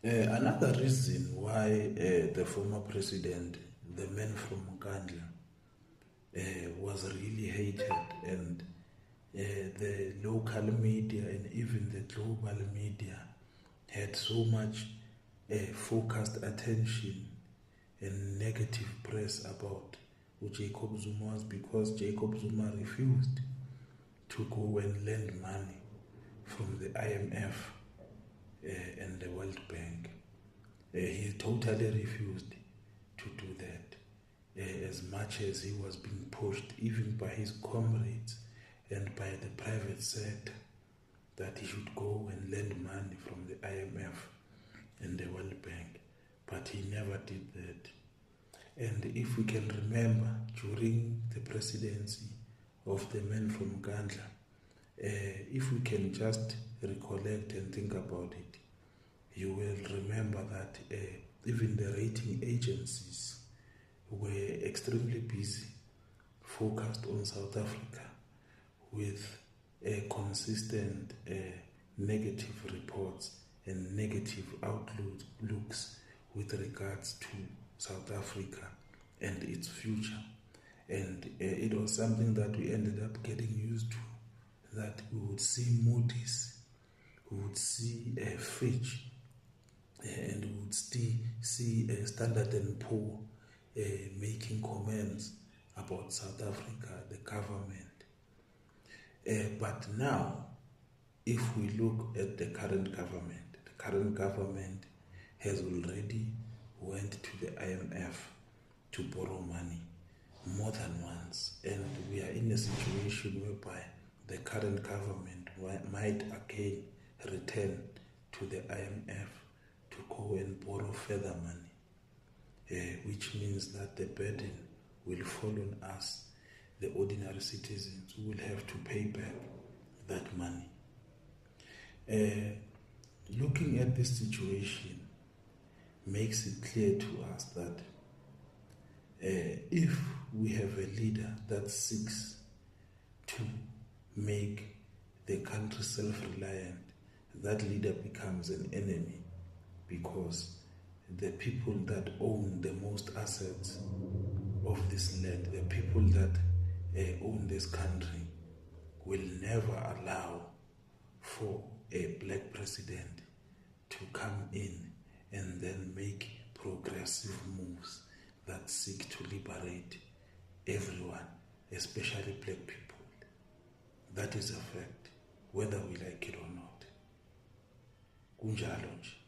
Another reason why the former president, the man from Nkandla, was really hated, and the local media and even the global media had so much focused attention and negative press about Jacob Zuma, was because Jacob Zuma refused to go and lend money from the IMF and the World Bank. He totally refused to do that, as much as he was being pushed even by his comrades and by the private sector that he should go and lend money from the IMF and the World Bank. But he never did that. And if we can remember, during the presidency of the man from Nkandla, if we can just recollect and think about it, you will remember that even the rating agencies were extremely busy, focused on South Africa with consistent negative reports and negative outlooks with regards to South Africa and its future. And it was something that we ended up getting used to, that we would see Moody's, we would see Fitch, and we would see Standard and Poor making comments about South Africa, the government. But now, if we look at the current government has already went to the IMF to borrow money more than once, and we are in a situation whereby the current government might again return to the IMF to go and borrow further money, which means that the burden will fall on us, the ordinary citizens, who will have to pay back that money. Looking at this situation makes it clear to us that if we have a leader that seeks to make the country self-reliant, that leader becomes an enemy, because the people that own the most assets of this land, the people that own this country, will never allow for a black president to come in and then make progressive moves that seek to liberate everyone, especially black people. That is a fact, whether we like it or not. Kunjalo nje.